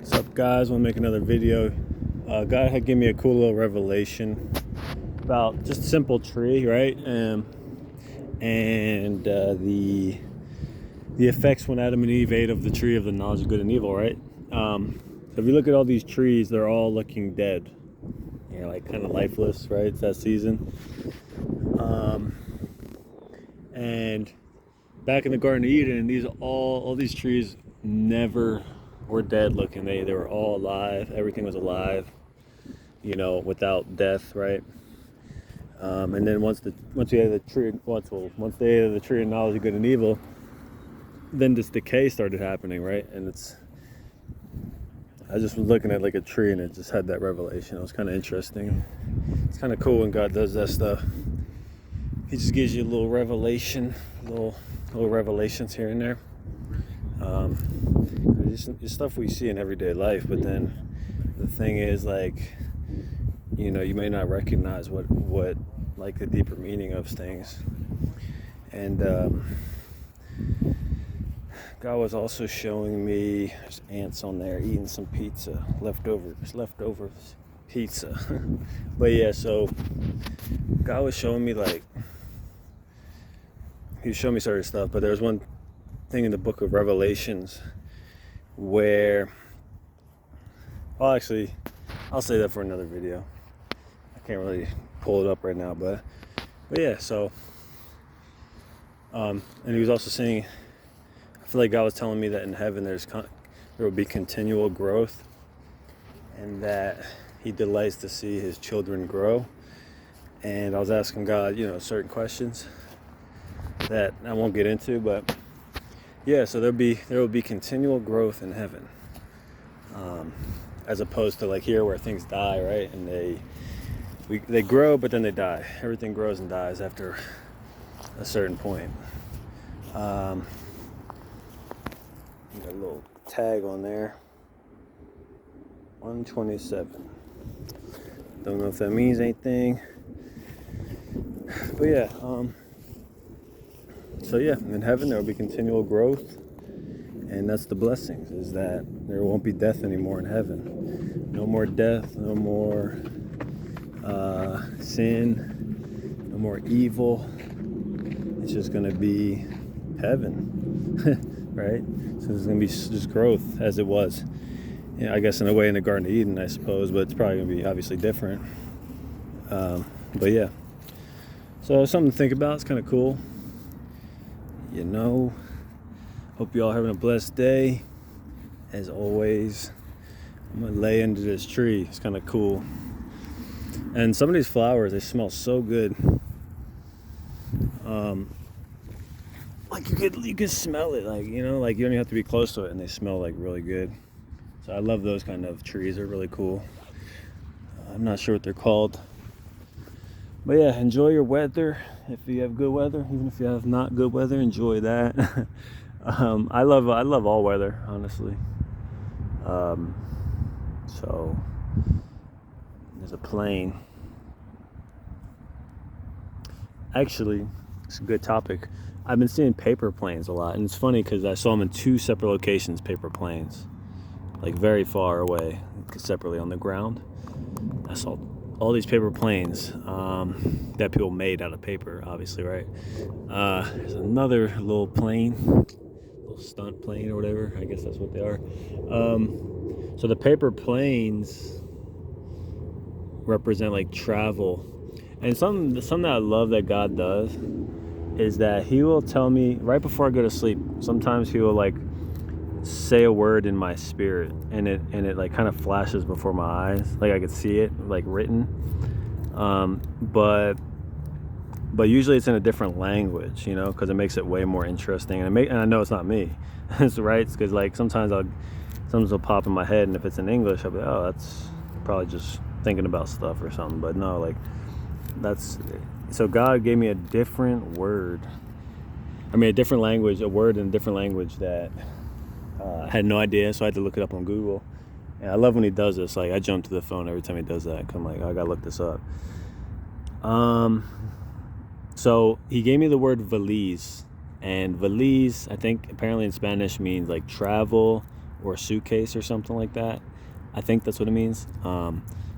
What's up, guys? Want to make another video. God had given me a cool little revelation about just a simple tree, right? And the effects when Adam and Eve ate of the tree of the knowledge of good and evil, right? So if you look at all these trees, they're all looking dead, like kind of lifeless, right? It's that season. And back in the Garden of Eden, all these trees never were dead looking. They were all alive. Everything was alive, without death, right? And then once they ate of the tree of knowledge of good and evil, then this decay started happening, right? And I just was looking at like a tree and it just had that revelation. It was kind of interesting. It's kind of cool when God does that stuff. He just gives you a little revelation, little revelations here and there. It's stuff we see in everyday life, but then the thing is, like, you may not recognize what like the deeper meaning of things. And God was also showing me there's ants on there eating some pizza, leftover pizza. But yeah, so God was showing me he showed me certain stuff, but there's one thing in the book of Revelations where, I'll say that for another video. I can't really pull it up right now, but yeah, so and he was also saying, I feel like God was telling me that in heaven there will be continual growth, and that he delights to see his children grow. And I was asking God, certain questions that I won't get into, but yeah, so there will be continual growth in heaven, as opposed to like here where things die, right? And they grow, but then they die. Everything grows and dies after a certain point. Got a little tag on there, 127. Don't know if that means anything, but yeah. So yeah, in heaven there will be continual growth, and that's the blessings, is that there won't be death anymore in heaven. No more death, no more sin, no more evil. It's just going to be heaven, right? So there's going to be just growth as it was. I guess in a way in the Garden of Eden, I suppose, but it's probably going to be obviously different. But yeah, so something to think about. It's kind of cool. Hope you all having a blessed day. As always, I'm gonna lay under this tree. It's kind of cool. And some of these flowers, they smell so good. Like you could smell it. Like you don't even have to be close to it, and they smell like really good. So I love those kind of trees. They're really cool. I'm not sure what they're called. But yeah, enjoy your weather. If you have good weather, even if you have not good weather, enjoy that. I love all weather, honestly. So there's a plane. Actually, it's a good topic. I've been seeing paper planes a lot, and it's funny because I saw them in two separate locations, paper planes, like very far away, separately on the ground. I saw all these paper planes that people made out of paper, obviously, right? There's another little plane, little stunt plane or whatever. I guess that's what they are. So the paper planes represent like travel. And something that I love that God does is that he will tell me right before I go to sleep. Sometimes he will like say a word in my spirit, and it like kind of flashes before my eyes, like I could see it like written, but usually it's in a different language, because it makes it way more interesting, and I know it's not me. It's right, because like sometimes will pop in my head, and if it's in English I'll be like, oh, that's probably just thinking about stuff or something, but no, like so God gave me a different word, a different language, a word in a different language that I had no idea, so I had to look it up on Google. And I love when he does this. Like, I jump to the phone every time he does that, 'cause I'm like, oh, I gotta look this up. So he gave me the word valise, and valise, I think apparently in Spanish means like travel or a suitcase or something like that. I think that's what it means.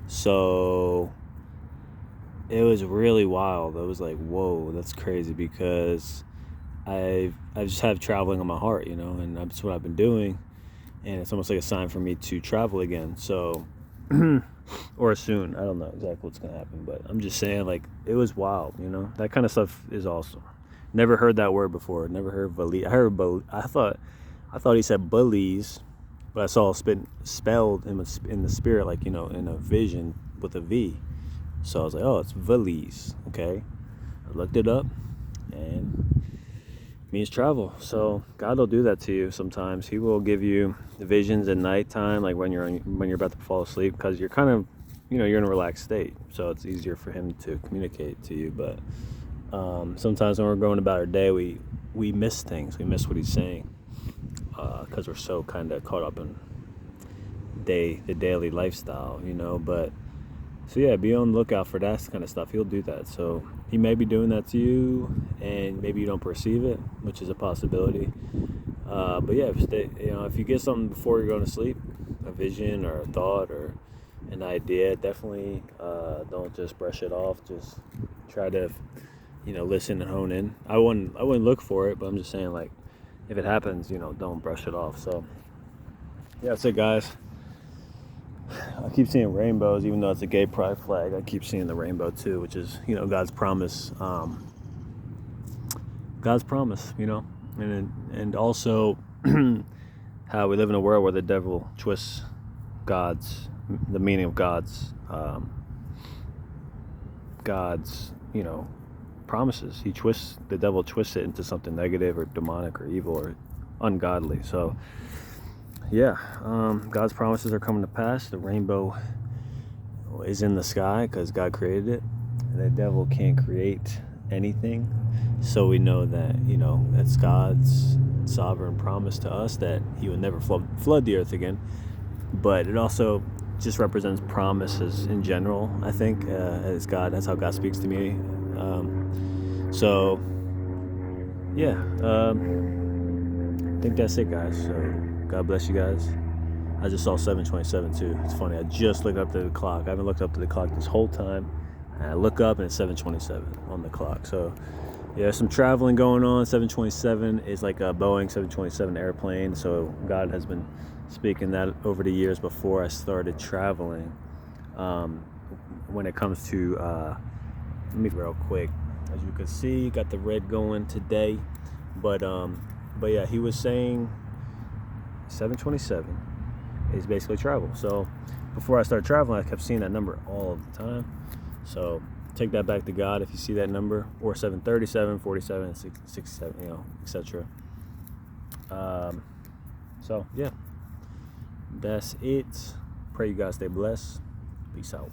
So it was really wild. I was like, whoa, that's crazy, because I just have traveling on my heart, and that's what I've been doing, and it's almost like a sign for me to travel again. So, or soon. I don't know exactly what's gonna happen, but I'm just saying, like, it was wild. That kind of stuff is awesome. Never heard that word before. Never heard Belize. I thought he said Belize, but I saw it spelled in the spirit, like, in a vision with a V. So I was like, oh, it's Valise. Okay. I looked it up, and it means travel. So God will do that to you sometimes. He will give you visions at nighttime, like when you're about to fall asleep, because you're kind of, you're in a relaxed state. So it's easier for him to communicate to you. But sometimes when we're going about our day, we miss things. We miss what he's saying, because we're so kind of caught up in the daily lifestyle, But so yeah, be on the lookout for that kind of stuff. He'll do that. So he may be doing that to you, and maybe you don't perceive it, which is a possibility. But yeah, if you get something before you're going to sleep, a vision or a thought or an idea, definitely don't just brush it off. Just try to, listen and hone in. I wouldn't look for it, but I'm just saying, like, if it happens, don't brush it off. So yeah, that's it, guys. I keep seeing rainbows, even though it's a gay pride flag. I keep seeing the rainbow too, which is, God's promise. God's promise, and also how we live in a world where the devil twists the meaning of God's, promises. The devil twists it into something negative or demonic or evil or ungodly. So yeah, God's promises are coming to pass. The rainbow is in the sky because God created it. The devil can't create anything. So we know that, it's God's sovereign promise to us that he would never flood the earth again. But it also just represents promises in general, I think, as God. That's how God speaks to me. So, yeah, I think that's it, guys. So, God bless you guys. I just saw 7:27 too. It's funny. I just looked up to the clock. I haven't looked up to the clock this whole time. And I look up and it's 7:27 on the clock. So yeah, there's some traveling going on. 727 is like a Boeing 727 airplane. So God has been speaking that over the years before I started traveling. When it comes to, let me real quick. As you can see, got the red going today. But yeah, he was saying 727 is basically travel. So before I started traveling, I kept seeing that number all of the time. So take that back to God if you see that number, or 737, 47, 67, etc. So yeah, that's it. Pray you guys stay blessed. Peace out.